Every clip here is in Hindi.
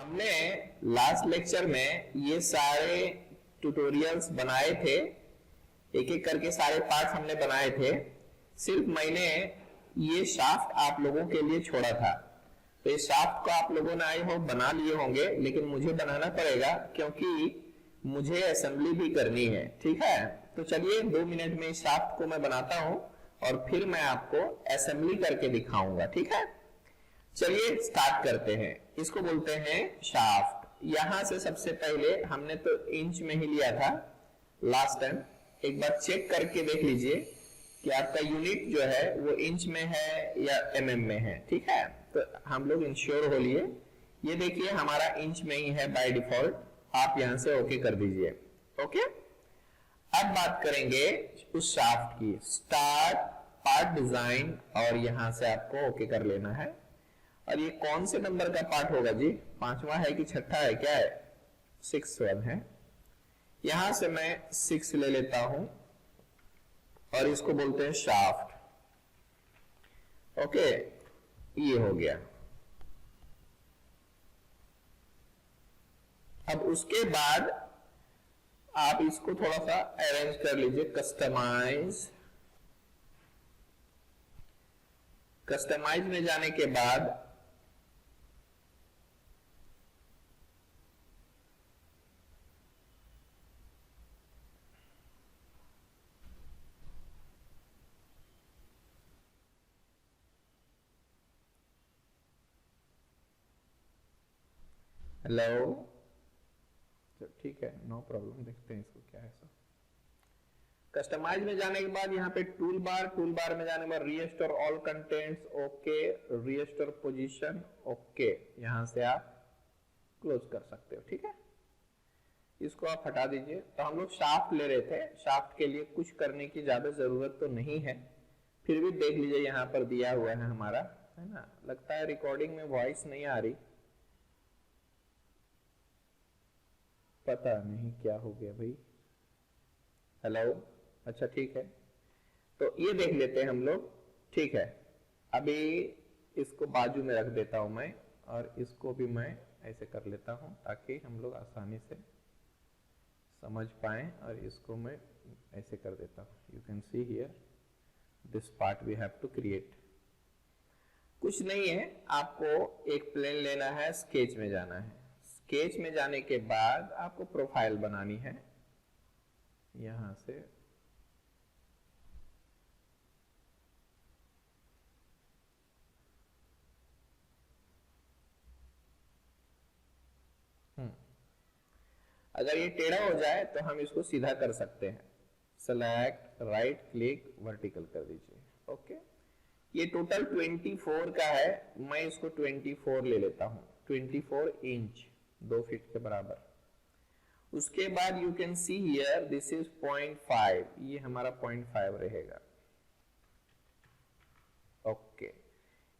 हमने लास्ट लेक्चर में ये सारे ट्यूटोरियल्स बनाए थे, एक एक करके सारे पार्ट्स हमने बनाए थे। सिर्फ मैंने ये शाफ्ट आप लोगों के लिए छोड़ा था। तो इस शाफ्ट को आप लोगों ने आई होप बना लिए होंगे, लेकिन मुझे बनाना पड़ेगा क्योंकि मुझे असेंबली भी करनी है। ठीक है, तो चलिए 2 मिनट में इस शाफ्ट को मैं बनाता हूं और फिर मैं आपको असेंबली करके दिखाऊंगा। ठीक है, चलिए स्टार्ट करते हैं। इसको बोलते हैं शाफ्ट। यहां से सबसे पहले हमने तो इंच में ही लिया था लास्ट टाइम। एक बार चेक करके देख लीजिए कि आपका यूनिट जो है वो इंच में है या एमएम में है। ठीक है, तो हम लोग इंश्योर हो लिए। ये देखिए हमारा इंच में ही है बाय डिफॉल्ट। आप यहां से ओके कर दीजिए। ओके, अब बात करेंगे उस शाफ्ट की। स्टार्ट पार्ट डिजाइन, और यहां से आपको ओके कर लेना है। और ये कौन से नंबर का पार्ट होगा जी? 5वां है कि 6ठा है? क्या है? 6 है। यहां से मैं 6 ले लेता हूं और इसको बोलते हैं शाफ्ट। ओके, ये हो गया। अब उसके बाद आप इसको थोड़ा सा अरेंज कर लीजिए। कस्टमाइज में जाने के बाद हेलो, ठीक है, नो प्रॉब्लम। देखते हैं इसको क्या है। सब कस्टमाइज में जाने के बाद यहाँ पे टूल बार में जाने के बाद restore all contents, okay. Restore position, okay. यहां से आप क्लोज कर सकते हो। ठीक है, इसको आप हटा दीजिए। तो हम लोग शाफ्ट ले रहे थे। शाफ्ट के लिए कुछ करने की ज्यादा जरूरत तो नहीं है, फिर भी देख लीजिए यहाँ पर दिया हुआ है हमारा, है ना। लगता है रिकॉर्डिंग में वॉइस नहीं आ रही, पता नहीं क्या हो गया भाई। हेलो, अच्छा ठीक है, तो ये देख लेते हैं हम लोग। ठीक है, अभी इसको बाजू में रख देता हूं मैं, और इसको भी मैं ऐसे कर लेता हूं ताकि हम लोग आसानी से समझ पाए। और इसको मैं ऐसे कर देता हूं। You can see here this part we have to create. कुछ नहीं है, आपको एक प्लेन लेना है, स्केच में जाना है। स्केच में जाने के बाद आपको प्रोफाइल बनानी है। यहां से अगर ये टेढ़ा हो जाए तो हम इसको सीधा कर सकते हैं। सेलेक्ट, राइट क्लिक, वर्टिकल कर दीजिए। ओके, ये टोटल 24 का है। मैं इसको 24 ले लेता हूं। 24 इंच, 2 फीट के बराबर। उसके बाद you can see here this is 0.5। ये हमारा 0.5 रहेगा। ओके,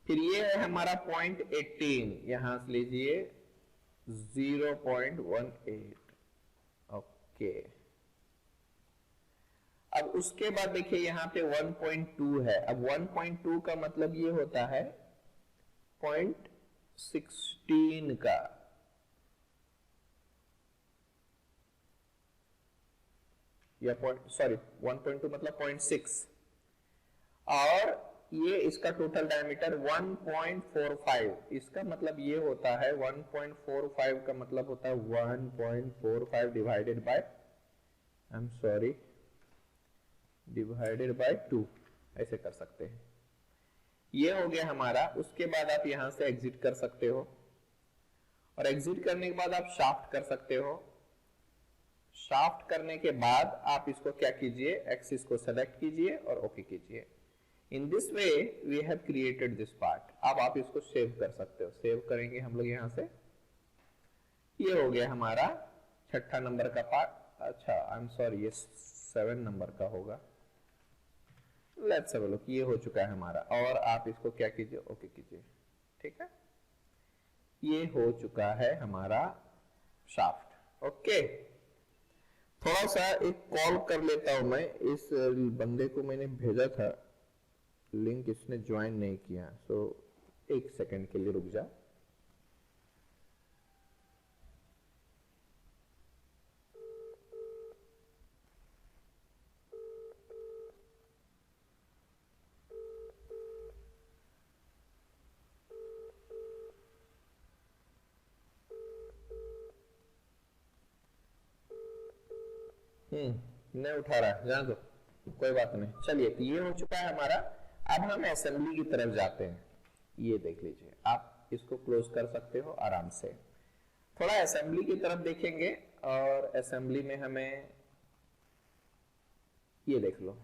फिर ये है हमारा 0.18। यहां से लीजिए 0.18। ओके, अब उसके बाद देखिए यहाँ पे 1.2 है। अब 1.2 का मतलब ये होता है 0.16 का, या 1.2 मतलब 0.6। और ये इसका टोटल डायमीटर 1.45। इसका मतलब ये होता है 1.45 का मतलब होता है 1.45 divided by, I am sorry, divided by 2। ऐसे कर सकते हैं। ये हो गया हमारा। उसके बाद आप यहां से एग्जिट कर सकते हो, और एग्जिट करने के बाद आप शाफ्ट कर सकते हो। शाफ्ट करने के बाद आप इसको क्या कीजिए, एक्सिस को सेलेक्ट कीजिए और ओके कीजिए। In this way we have created this part. अब आप इसको सेव कर सकते हो। सेव करेंगे हम लोग यहां से। ये हो गया हमारा 6ठा नंबर का पार्ट। अच्छा, आई एम सॉरी, ये 7 नंबर का होगा। Let's have a look. ये हो चुका है हमारा, और आप इसको क्या कीजिए, ओके कीजिए। ठीक है, ये हो चुका है हमारा शाफ्ट। ओके, थोड़ा सा एक कॉल कर लेता हूं मैं। इस बंदे को मैंने भेजा था लिंक, इसने ज्वाइन नहीं किया। सो 1 सेकंड के लिए रुक जा। नहीं उठा रहा, जान दो, कोई बात नहीं। चलिए, तो ये हो चुका है हमारा। अब हम असेंबली की तरफ जाते हैं। ये देख लीजिए, आप इसको क्लोज कर सकते हो आराम से। थोड़ा असेंबली की तरफ देखेंगे, और असेंबली में हमें ये देख लो,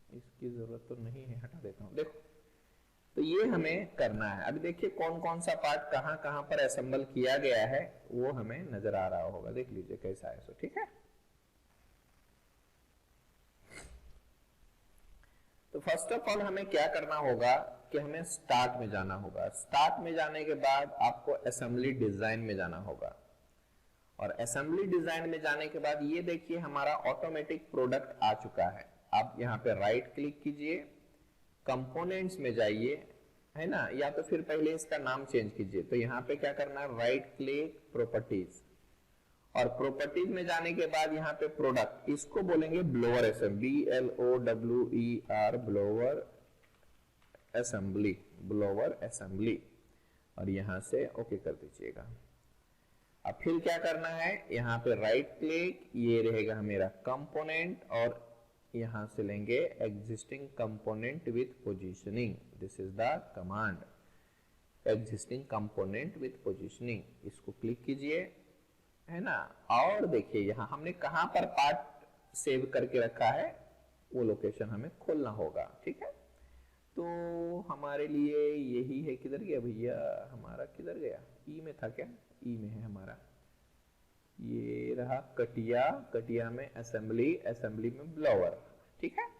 इसकी जरूरत तो नहीं है, हटा देता हूं। देखो, तो ये हमें करना है। अभी देखिए कौन कौन सा पार्ट कहां कहां पर असेंबल किया गया है, वो हमें नजर आ रहा होगा। देख लीजिए कैसा है सो, ठीक है। तो फर्स्ट ऑफ ऑल हमें क्या करना होगा कि हमें स्टार्ट में जाना होगा। स्टार्ट में जाने के बाद आपको असेंबली डिजाइन में जाना होगा, और असेंबली डिजाइन में जाने के बाद ये देखिए हमारा ऑटोमेटिक प्रोडक्ट आ चुका है। आप यहाँ पे राइट क्लिक कीजिए, कंपोनेंट्स में जाइए, है ना, या तो फिर पहले इसका नाम चेंज कीजिए। तो यहाँ पे क्या करना है, राइट क्लिक, प्रॉपर्टीज, और प्रॉपर्टीज में जाने के बाद यहाँ पे प्रोडक्ट, इसको बोलेंगे blower assembly, BLOWER, blower assembly, blower assembly, और यहां से ओके कर दीजिएगा। अब फिर क्या करना है, यहाँ पे राइट क्लिक, ये रहेगा मेरा कंपोनेंट, और यहां से लेंगे existing component with positioning. This is the command, existing component with positioning. इसको क्लिक कीजिए, है ना, और देखिए यहाँ हमने कहां पर पार्ट सेव करके रखा है, वो लोकेशन हमें खोलना होगा, ठीक है। तो हमारे लिए यही है, किधर गया भैया हमारा, किधर गया, ई में था क्या, ई में है हमारा, ये रहा कटिया, कटिया में असेंबली, असेंबली में ब्लोअर, ठीक है।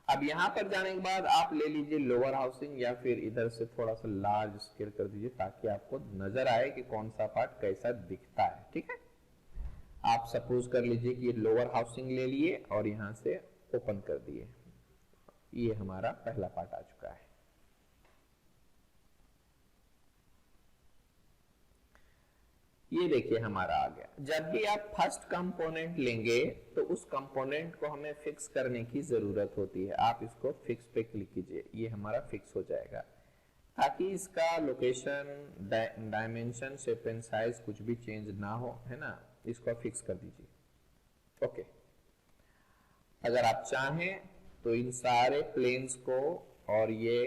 अब यहां पर जाने के बाद आप ले लीजिए लोअर हाउसिंग, या फिर इधर से थोड़ा सा लार्ज स्केल कर दीजिए ताकि आपको नजर आए कि कौन सा पार्ट कैसा दिखता है, ठीक है। आप सपोज कर लीजिए कि ये लोअर हाउसिंग ले लिए और यहां से ओपन कर दिए, ये हमारा पहला पार्ट आ चुका है। ये देखिए हमारा आ गया। जब भी आप फर्स्ट कंपोनेंट लेंगे तो उस कंपोनेंट को हमें फिक्स करने की जरूरत होती है। आप इसको फिक्स पे क्लिक कीजिए, ये हमारा फिक्स हो जाएगा, ताकि इसका location, dimension, shape and size कुछ भी चेंज ना हो, है ना। इसको फिक्स कर दीजिए, ओके। अगर आप चाहें तो इन सारे प्लेन्स को और ये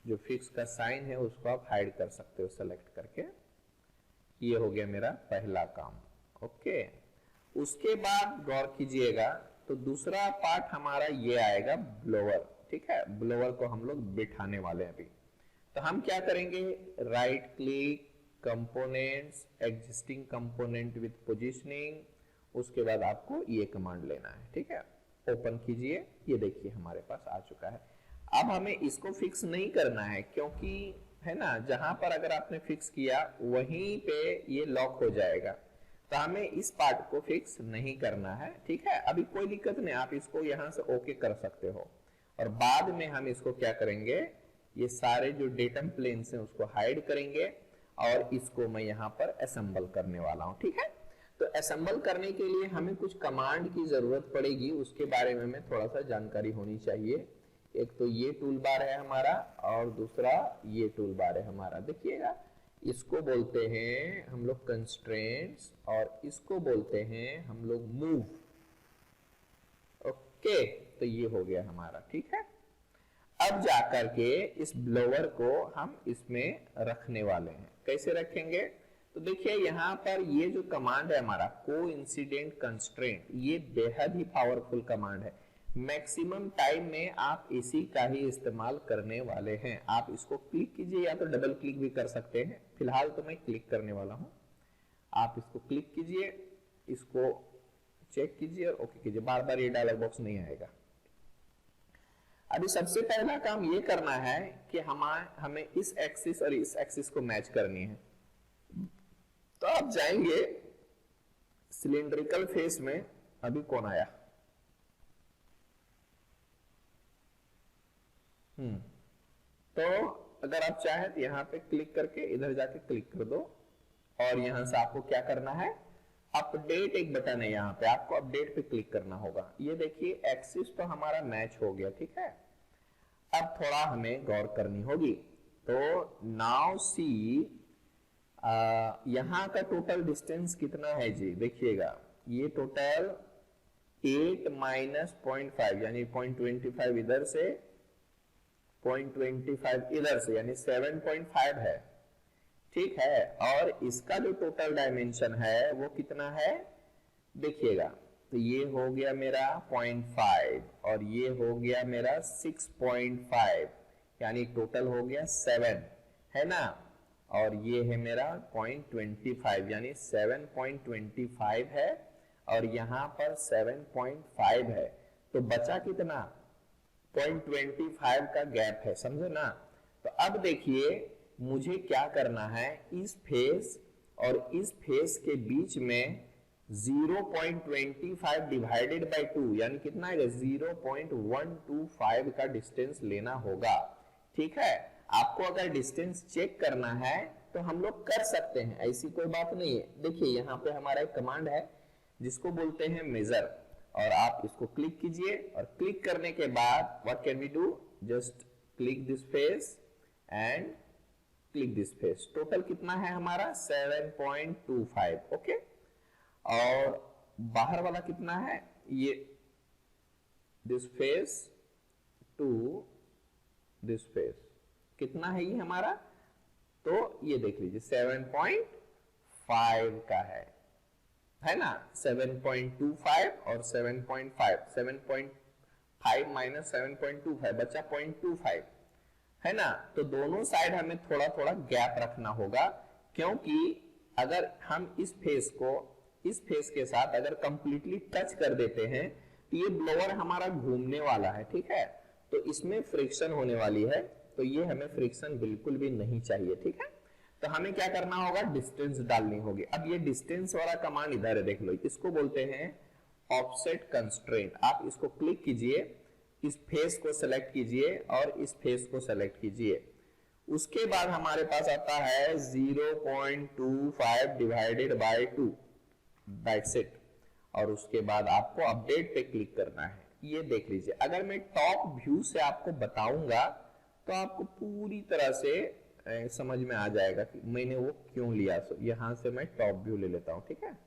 जो फिक्स का साइन है उसको आप हाइड कर सकते हो सेलेक्ट करके। ये हो गया मेरा पहला काम, ओके। उसके बाद गौर कीजिएगा तो दूसरा पार्ट हमारा ये आएगा ब्लोअर, ठीक है। ब्लोअर को हम लोग बिठाने वाले हैं अभी। तो हम क्या करेंगे, right click, components, existing component with positioning, उसके बाद आपको ये कमांड लेना है, ठीक है। ओपन कीजिए, ये देखिए हमारे पास आ चुका है। अब हमें इसको फिक्स नहीं करना है, क्योंकि है ना, जहां पर अगर आपने फिक्स किया वहीं पे ये लॉक हो जाएगा। तो हमें इस पार्ट को फिक्स नहीं करना है, ठीक है। अभी कोई दिक्कत नहीं, आप इसको यहां से ओके कर सकते हो, और बाद में हम इसको क्या करेंगे, ये सारे जो डेटम प्लेन्स हैं उसको हाइड करेंगे, और इसको मैं यहाँ पर असेंबल करने वाला हूँ, ठीक है। तो असेंबल करने के लिए हमें कुछ कमांड की जरूरत पड़ेगी, उसके बारे में हमें थोड़ा सा जानकारी होनी चाहिए। एक तो ये टूल बार है हमारा, और दूसरा ये टूल बार है हमारा। देखिएगा, इसको बोलते हैं हम लोग कंस्ट्रेंट्स, और इसको बोलते हैं हम लोग मूव, ओके। तो ये हो गया हमारा, ठीक है। अब जाकर के इस ब्लोअर को हम इसमें रखने वाले हैं। कैसे रखेंगे, तो देखिए यहाँ पर ये जो कमांड है हमारा कोइंसिडेंट कंस्ट्रेंट, ये बेहद ही पावरफुल कमांड है। मैक्सिमम टाइम में आप इसी का ही इस्तेमाल करने वाले हैं। आप इसको क्लिक कीजिए, या तो डबल क्लिक भी कर सकते हैं। फिलहाल तो मैं क्लिक करने वाला हूं। आप इसको क्लिक कीजिए, इसको चेक कीजिए और ओके कीजिए, बार बार ये डायलॉग बॉक्स नहीं आएगा। अभी सबसे पहला काम ये करना है कि हमें इस एक्सिस और इस एक्सिस को मैच करनी है। तो आप जाएंगे सिलिंड्रिकल फेस में, अभी कौन आया, तो अगर आप चाहे तो यहां पे क्लिक करके इधर जाके क्लिक कर दो, और यहां से आपको क्या करना है, अपडेट एक बटन है यहाँ पे, आपको अपडेट पे क्लिक करना होगा। ये देखिए एक्सिस तो हमारा मैच हो गया, ठीक है। अब थोड़ा हमें गौर करनी होगी। तो नाउ सी, यहां का टोटल डिस्टेंस कितना है जी, देखिएगा ये टोटल 8 माइनस 0.5 यानी 0.25 इधर से 0.25 इधर से, यानी 7.5 है। ठीक है, और इसका जो टोटल डायमेंशन है वो कितना है देखिएगा, तो ये हो गया मेरा 0.5 और ये हो गया मेरा 6.5, यानी टोटल हो गया 7, है ना। और ये है मेरा 0.25 यानी 7.25 है, और यहाँ पर 7.5 है, तो बचा कितना 0.25 का गैप है, समझे ना। तो अब देखिए मुझे क्या करना है, इस फेस और इस फेस के बीच में 0.25 डिवाइडेड बाय 2 यानी कितना है 0.125 का डिस्टेंस लेना होगा। ठीक है, आपको अगर डिस्टेंस चेक करना है तो हम लोग कर सकते हैं, ऐसी कोई बात नहीं है। देखिए यहाँ पे हमारा एक कमांड है जिसको बोलते हैं मेजर, और आप इसको क्लिक कीजिए, और क्लिक करने के बाद what can we do, just click this face and click this face. Total कितना है हमारा 7.25, ओके। और बाहर वाला कितना है, ये this face to this face कितना है ये हमारा, तो ये देख लीजिए 7.5 का है ना। 7.25 और 7.5, 7.5 माइनस 7.25 बचा 0.25, है ना। तो दोनों साइड हमें थोड़ा थोड़ा गैप रखना होगा, क्योंकि अगर हम इस फेस को इस फेस के साथ अगर कंप्लीटली टच कर देते हैं तो ये ब्लोअर हमारा घूमने वाला है। ठीक है, तो इसमें फ्रिक्शन होने वाली है, तो ये हमें फ्रिक्शन बिल्कुल भी नहीं चाहिए। ठीक है, तो हमें क्या करना होगा, डिस्टेंस डालनी होगी। अब ये डिस्टेंस वाला कमांड इधर है, देख लो, इसको बोलते हैं ऑफसेट कंस्ट्रेंट। आप इसको क्लिक कीजिए, इस फेस को सेलेक्ट कीजिए और इस फेस को सेलेक्ट कीजिए। उसके बाद हमारे पास आता है 0.25 डिवाइडेड बाय 2, दैट्स इट। और उसके बाद आपको अपडेट पे क्लिक करना है। ये देख लीजिए, अगर मैं टॉप व्यू से आपको बताऊंगा तो आपको पूरी तरह से समझ में आ जाएगा कि मैंने वो क्यों लिया। सो यहां से मैं टॉप व्यू ले लेता हूं। ठीक है,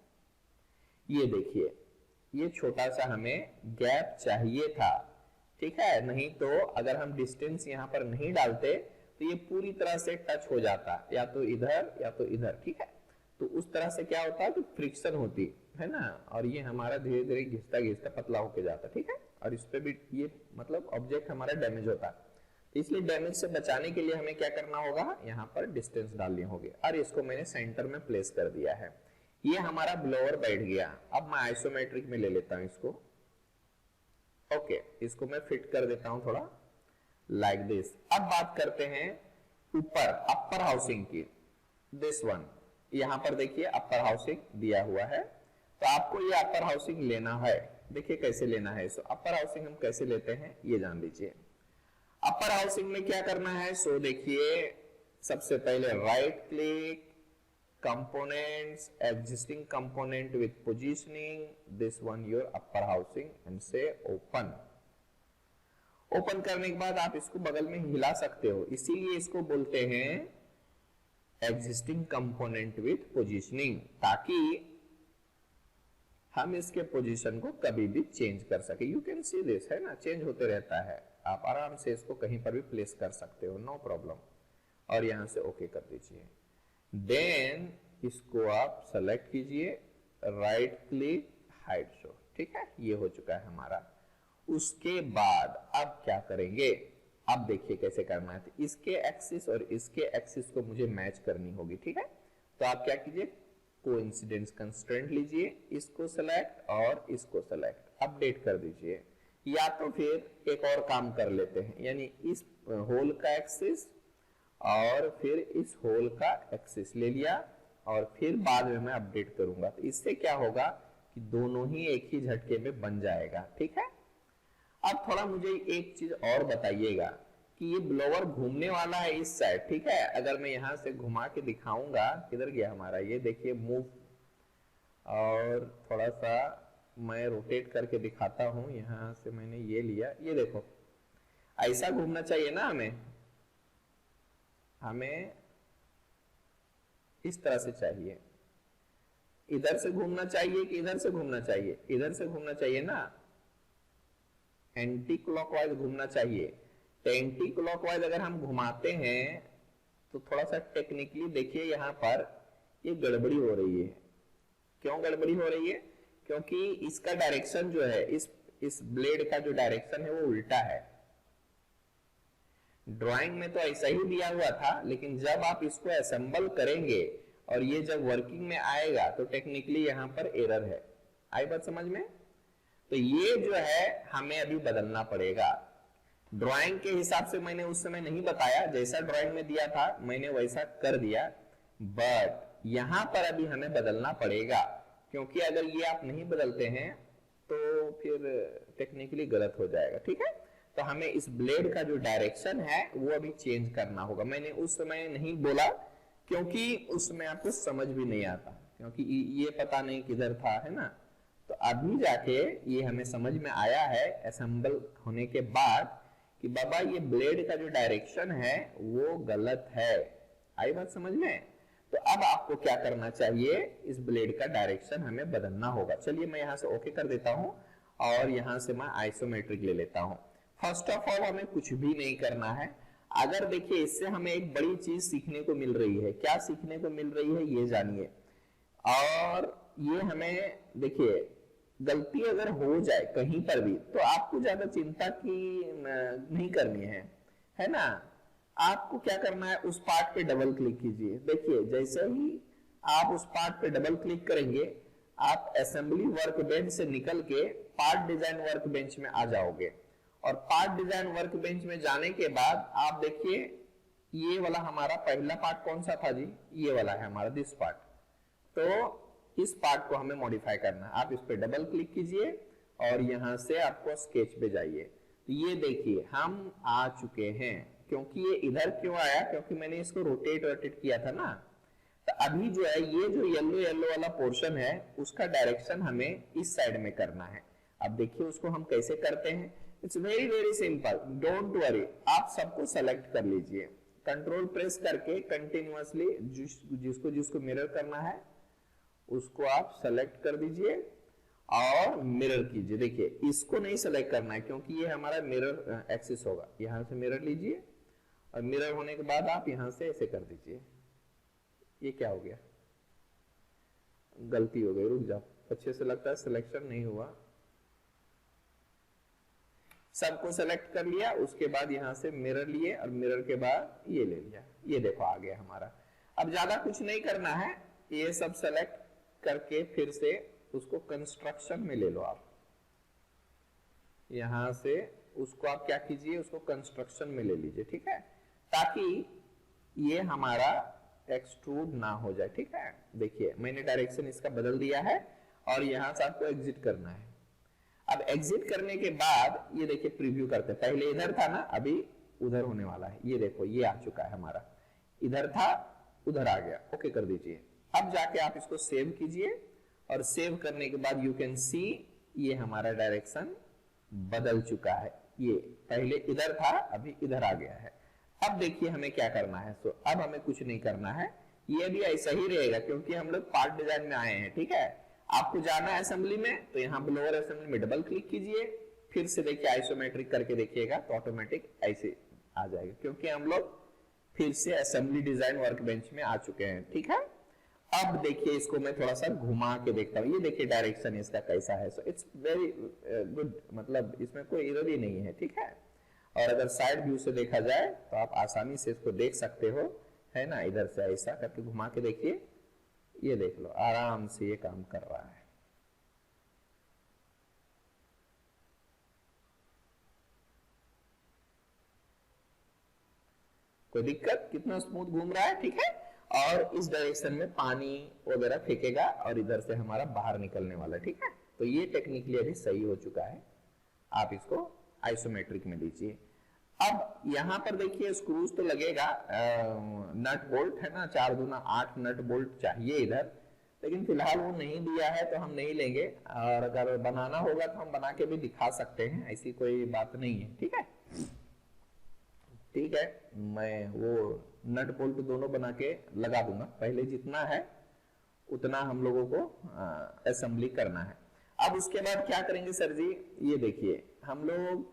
ये देखिए, ये छोटा सा हमें गैप चाहिए था। ठीक है, नहीं तो अगर हम डिस्टेंस यहां पर नहीं डालते तो ये पूरी तरह से टच हो जाता, या तो इधर या तो इधर। ठीक है, तो उस तरह से क्या होता है कि फ्रिक्शन होती है ना, और ये हमारा धीरे धीरे घिसता घिसता पतला होके जाता। ठीक है, और इस पे भी ये मतलब ऑब्जेक्ट हमारा डैमेज होता है, इसलिए डैमेज से बचाने के लिए हमें क्या करना होगा, यहाँ पर डिस्टेंस डालनी होगी। और इसको मैंने सेंटर में प्लेस कर दिया है, ये हमारा ब्लोअर बैठ गया। अब मैं आइसोमेट्रिक में ले लेता हूं इसको, ओके, इसको मैं फिट कर देता हूं थोड़ा लाइक दिस। अब बात करते हैं ऊपर अपर हाउसिंग की, दिस वन। यहां पर देखिए अपर हाउसिंग दिया हुआ है, तो आपको ये अपर हाउसिंग लेना है। देखिए कैसे लेना है, सो अपर हाउसिंग हम कैसे लेते हैं ये जान लीजिए। अपर हाउसिंग में क्या करना है, सो देखिए सबसे पहले right click, components, existing component with positioning, this one your upper housing and say open। Open करने के बाद आप इसको बगल में हिला सकते हो, इसीलिए इसको बोलते हैं एग्जिस्टिंग कंपोनेंट विथ पोजीशनिंग, ताकि हम इसके पोजीशन को कभी भी चेंज कर सके। यू कैन सी दिस, है ना, चेंज होते रहता है, आप आराम से इसको कहीं पर भी प्लेस कर सकते हो, नो प्रॉब्लम। और यहां से ओके कर दीजिए। देन इसको आप सेलेक्ट कीजिए, राइट क्लिक, हाइड शो। ठीक है, ये हो चुका है हमारा। उसके बाद अब क्या करेंगे, अब देखिए कैसे करना है। तो इसके एक्सिस और इसके एक्सिस को मुझे मैच करनी होगी। ठीक है, तो आप क्या कीजिए, कोइंसिडेंस कंस्ट्रेंट लीजिए, इसको सेलेक्ट और इसको सेलेक्ट, अपडेट कर दीजिए। या तो फिर एक और काम कर लेते हैं, यानी इस होल का एक्सिस और फिर इस होल का एक्सिस ले लिया, और फिर बाद में मैं अपडेट करूंगा। तो इससे क्या होगा कि दोनों ही एक ही झटके में बन जाएगा। ठीक है, अब थोड़ा मुझे एक चीज और बताइएगा कि ये ब्लोअर घूमने वाला है इस साइड। ठीक है, अगर मैं यहां से घुमा के दिखाऊंगा, किधर गया हमारा, ये देखिए मूव, और थोड़ा सा मैं रोटेट करके दिखाता हूं। यहां से मैंने ये लिया, ये देखो ऐसा घूमना चाहिए ना हमें इस तरह से चाहिए। इधर से घूमना चाहिए कि इधर से घूमना चाहिए? इधर से घूमना चाहिए ना, एंटी क्लॉकवाइज घूमना चाहिए। तो एंटी क्लॉकवाइज अगर हम घुमाते हैं तो थोड़ा सा टेक्निकली देखिए, यहाँ पर ये गड़बड़ी हो रही है। क्यों गड़बड़ी हो रही है? क्योंकि इसका डायरेक्शन जो है, इस ब्लेड का जो डायरेक्शन है वो उल्टा है। ड्राइंग में तो ऐसा ही दिया हुआ था, लेकिन जब आप इसको असेंबल करेंगे और ये जब वर्किंग में आएगा तो टेक्निकली यहाँ पर एरर है। आई बात समझ में? तो ये जो है हमें अभी बदलना पड़ेगा। ड्राइंग के हिसाब से मैंने उस समय नहीं बताया, जैसा ड्राइंग में दिया था मैंने वैसा कर दिया, बट यहां पर अभी हमें बदलना पड़ेगा, क्योंकि अगर ये आप नहीं बदलते हैं तो फिर टेक्निकली गलत हो जाएगा। ठीक है, तो हमें इस ब्लेड का जो डायरेक्शन है वो अभी चेंज करना होगा। मैंने उस समय नहीं बोला क्योंकि उस समय आपको समझ भी नहीं आता, क्योंकि ये पता नहीं किधर था, है ना। तो अभी जाके ये हमें समझ में आया है असेंबल होने के बाद कि बाबा ये ब्लेड का जो डायरेक्शन है वो गलत है। आई बात समझ में? तो अब आपको क्या करना चाहिए, इस ब्लेड का डायरेक्शन हमें बदलना होगा। चलिए मैं यहां से ओके कर देता हूं और यहां से मैं आइसोमेट्रिक ले लेता हूं। फर्स्ट ऑफ ऑल हमें कुछ भी नहीं करना है। अगर देखिए इससे हमें एक बड़ी चीज सीखने को मिल रही है। क्या सीखने को मिल रही है ये जानिए। और ये हमें देखिए, गलती अगर हो जाए कहीं पर भी तो आपको ज्यादा चिंता की नहीं करनी है ना। आपको क्या करना है, उस पार्ट पे डबल क्लिक कीजिए। देखिए जैसे ही आप उस पार्ट पे डबल क्लिक करेंगे, आप असेंबली वर्क बेंच से निकल के पार्ट डिजाइन वर्क बेंच में आ जाओगे। और पार्ट डिजाइन वर्क बेंच में जाने के बाद आप देखिए ये वाला हमारा पहला पार्ट कौन सा था जी, ये वाला है हमारा दिस पार्ट। तो इस पार्ट को हमें मॉडिफाई करना है। आप इस पे डबल क्लिक कीजिए और यहां से आपको स्केच पे जाइए। तो ये देखिए हम आ चुके हैं। क्योंकि ये इधर क्यों आया, क्योंकि मैंने इसको रोटेट किया था ना। तो अभी जो है ये जो येलो येलो वाला पोर्शन है उसका डायरेक्शन हमें इस साइड में करना है। अब देखिए उसको हम कैसे करते हैं। It's very very simple, don't worry. आप सबको सेलेक्ट कर लीजिए, कंट्रोल प्रेस करके कंटिन्यूअसली जिसको जिसको मिरर करना है उसको आप सेलेक्ट कर दीजिए और मिरर कीजिए। देखिए इसको नहीं सेलेक्ट करना है क्योंकि ये हमारा मिरर एक्सिस होगा। यहां से मिरर लीजिए और मिरर होने के बाद आप यहां से ऐसे कर दीजिए। ये क्या हो गया, गलती हो गई, रुक जाओ। अच्छे से लगता है सिलेक्शन नहीं हुआ। सबको सेलेक्ट कर लिया, उसके बाद यहां से मिरर लिए और मिरर के बाद ये ले लिया। ये देखो आ गया हमारा। अब ज्यादा कुछ नहीं करना है, ये सब सेलेक्ट करके फिर से उसको कंस्ट्रक्शन में ले लो। आप यहां से उसको आप क्या कीजिए, उसको कंस्ट्रक्शन में ले लीजिए। ठीक है, ताकि ये हमारा एक्सट्रूड ना हो जाए। ठीक है, देखिए मैंने डायरेक्शन इसका बदल दिया है और यहां से आपको एग्जिट करना है। अब एग्जिट करने के बाद ये देखिए प्रीव्यू करते हैं। पहले इधर था ना, अभी उधर होने वाला है। ये देखो ये आ चुका है हमारा, इधर था उधर आ गया। ओके कर दीजिए। अब जाके आप इसको सेव कीजिए और सेव करने के बाद यू कैन सी ये हमारा डायरेक्शन बदल चुका है। ये पहले इधर था अभी इधर आ गया है। अब देखिए हमें क्या करना है। सो अब हमें कुछ नहीं करना है, ये भी ऐसा ही रहेगा क्योंकि हम लोग पार्ट डिजाइन में आए हैं। ठीक है, आपको जाना है असेंबली में तो यहाँ लोअर असेंबली में डबल क्लिक कीजिए, फिर से देखिए आइसोमेट्रिक करके देखिएगा तो ऑटोमेटिक ऐसे आ जाएगा क्योंकि हम लोग फिर से असेंबली डिजाइन वर्क बेंच में आ चुके हैं। ठीक है, अब देखिए इसको मैं थोड़ा सा घुमा के देखता हूँ। ये देखिए डायरेक्शन इसका कैसा है। सो इट्स वेरी गुड, मतलब इसमें कोई एरर ही नहीं है। ठीक है, और अगर साइड व्यू से देखा जाए तो आप आसानी से इसको देख सकते हो, है ना। इधर से ऐसा करके घुमा के देखिए, ये देख लो आराम से ये काम कर रहा है। कोई दिक्कत, कितना स्मूथ घूम रहा है। ठीक है, और इस डायरेक्शन में पानी वगैरह फेंकेगा और इधर से हमारा बाहर निकलने वाला। ठीक है, तो ये टेक्निकली अभी सही हो चुका है। आप इसको आइसोमेट्रिक में लीजिए। अब यहां पर देखिए स्क्रूज तो लगेगा, नट बोल्ट है ना, 4 दूना 8 नट बोल्ट चाहिए इधर, लेकिन फिलहाल वो नहीं दिया है तो हम नहीं लेंगे। और अगर बनाना होगा तो हम बना के भी दिखा सकते हैं, ऐसी कोई बात नहीं है। ठीक है, ठीक है, मैं वो नट बोल्ट दोनों बना के लगा दूंगा। पहले जितना है उतना हम लोगों को असेंबली करना है। अब उसके बाद क्या करेंगे सर जी, ये देखिए हम लोग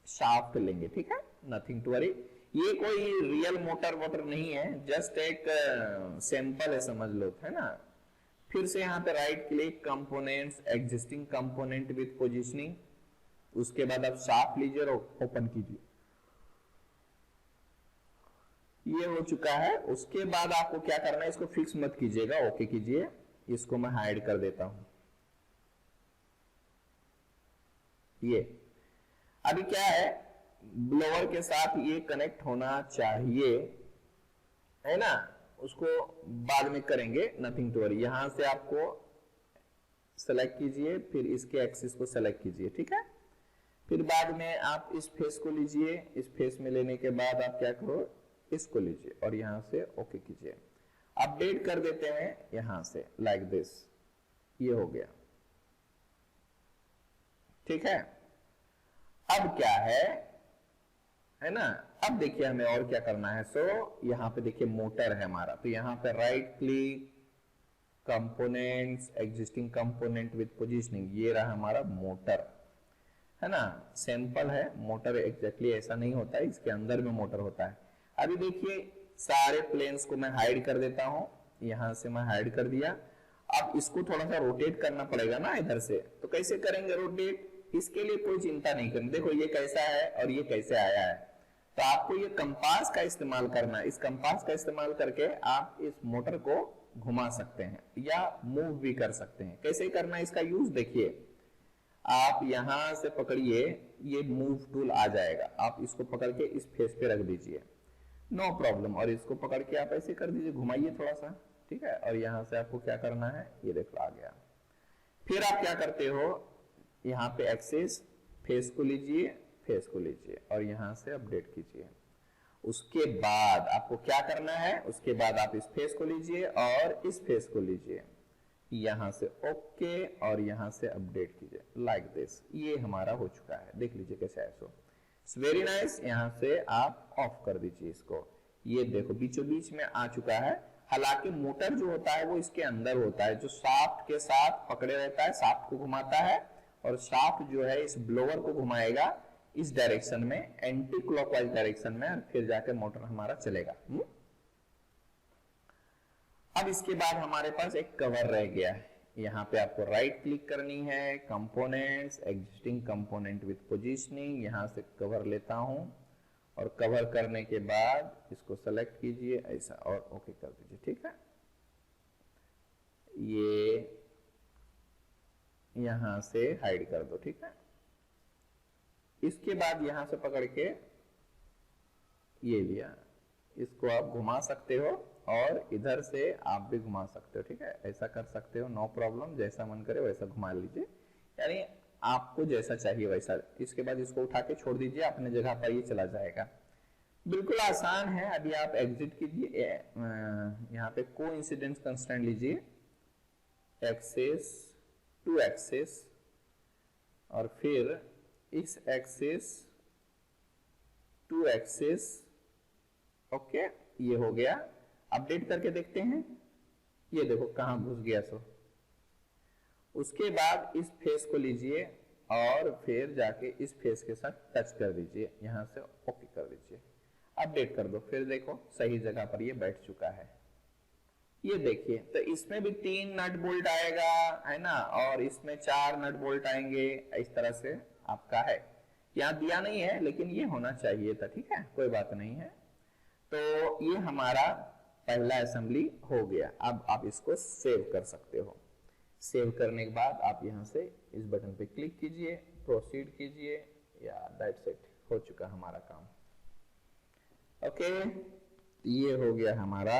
शाफ्ट लेंगे, ठीक है, नथिंग टू वरी। ये कोई रियल मोटर वोटर नहीं है, जस्ट एक सैंपल है समझ लो, है ना। फिर से यहाँ पे right click, components, existing component with positioning, उसके बाद आप शाफ्ट लीजिए और ओपन कीजिए। ये हो चुका है। उसके बाद आपको क्या करना है, इसको फिक्स मत कीजिएगा, ओके कीजिए। इसको मैं हाइड कर देता हूं। ये अभी क्या है, ब्लोअर के साथ ये कनेक्ट होना चाहिए, है ना। उसको बाद में करेंगे, नथिंग टू वरी। यहां से आपको सेलेक्ट कीजिए, फिर इसके एक्सिस को सेलेक्ट कीजिए, ठीक है। फिर बाद में आप इस फेस को लीजिए, इस फेस में लेने के बाद आप क्या करो, इसको लीजिए और यहां से ओके कीजिए। अपडेट कर देते हैं यहां से, लाइक दिस, ये हो गया, ठीक है। अब क्या है ना। अब देखिए हमें और क्या करना है। सो यहां पे देखिए मोटर है हमारा, तो यहां पे right click, components, existing component with positioning, ये रहा हमारा मोटर, है ना। सैंपल है, मोटर एग्जैक्टली ऐसा नहीं होता है, इसके अंदर में मोटर होता है। अभी देखिए सारे प्लेन्स को मैं हाइड कर देता हूं, यहां से मैं हाइड कर दिया। अब इसको थोड़ा सा रोटेट करना पड़ेगा ना इधर से, तो कैसे करेंगे रोटेट, इसके लिए कोई चिंता नहीं करनी। देखो ये कैसा है और ये कैसे आया है, तो आपको ये कंपास का इस्तेमाल करना है। इस कंपास का इस्तेमाल करके आप इस मोटर को घुमा सकते हैं या मूव भी कर सकते हैं। कैसे करना है इसका यूज, देखिए आप यहां से पकड़िए, ये मूव टूल आ जाएगा, आप इसको पकड़ के इस फेस पे रख दीजिए, नो प्रॉब्लम। और इसको पकड़ के आप ऐसे कर दीजिए, घुमाइए थोड़ा सा, ठीक है। और यहां से आपको क्या करना है, ये देखो आ गया। फिर आप क्या करते हो, यहाँ पे एक्सेस, फेस को लीजिए, फेस को लीजिए और यहां से अपडेट कीजिए। उसके बाद आपको क्या करना है, उसके बाद आप इस फेस को लीजिए और इस फेस को लीजिए, यहां से ओके और यहां से अपडेट कीजिए, लाइक दिस। ये हमारा हो चुका है, देख लीजिए कैसे है। So it's very nice. यहां से आप ऑफ कर दीजिए इसको, ये देखो बीचों बीच में आ चुका है। हालांकि मोटर जो होता है वो इसके अंदर होता है, जो शाफ्ट के साथ पकड़े रहता है, शाफ्ट को घुमाता है, और शाफ्ट जो है इस ब्लोअर को घुमाएगा इस डायरेक्शन में, एंटी क्लॉकवाइज डायरेक्शन में, और फिर जाकर मोटर हमारा चलेगा। अब इसके बाद हमारे पास एक कवर रह गया है। यहाँ पे आपको राइट क्लिक करनी है, components, existing component with positioning, यहां से कवर लेता हूं और कवर करने के बाद इसको सेलेक्ट कीजिए ऐसा और ओके कर दीजिए, ठीक है। ये यहां से हाइड कर दो, ठीक है। इसके बाद यहां से पकड़ के ये लिया, इसको आप घुमा सकते हो और इधर से आप भी घुमा सकते हो, ठीक है। ऐसा कर सकते हो, नो प्रॉब्लम, जैसा मन करे वैसा घुमा लीजिए, यानी आपको जैसा चाहिए वैसा। इसके बाद इसको उठा के छोड़ दीजिए, अपने जगह पर ये चला जाएगा। बिल्कुल आसान है। अभी आप एग्जिट कीजिए, यहाँ पे कोइंसिडेंस कंस्ट्रेंट लीजिए, एक्सेस टू एक्सेस, और फिर इस एक्सेस टू एक्सेस, ओके, ये हो गया। अपडेट करके देखते हैं, ये देखो कहां घुस गया। सो उसके बाद इस फेस को लीजिए और फिर जाके इस फेस के साथ टच कर दीजिए, यहां से ओके कर दीजिए, अपडेट कर दो, फिर देखो सही जगह पर ये बैठ चुका है। ये देखिए, तो इसमें भी 3 नट बोल्ट आएगा, है ना, और इसमें 4 नट बोल्ट आएंगे। इस तरह से आपका है, यहाँ दिया नहीं है लेकिन ये होना चाहिए था, ठीक है, कोई बात नहीं है। तो ये हमारा पहला असेंबली हो गया। अब आप इसको सेव कर सकते हो। सेव करने के बाद आप यहां से इस बटन पे क्लिक कीजिए, प्रोसीड कीजिए, या दैट्स इट, हो चुका हमारा काम। ओके, ये हो गया हमारा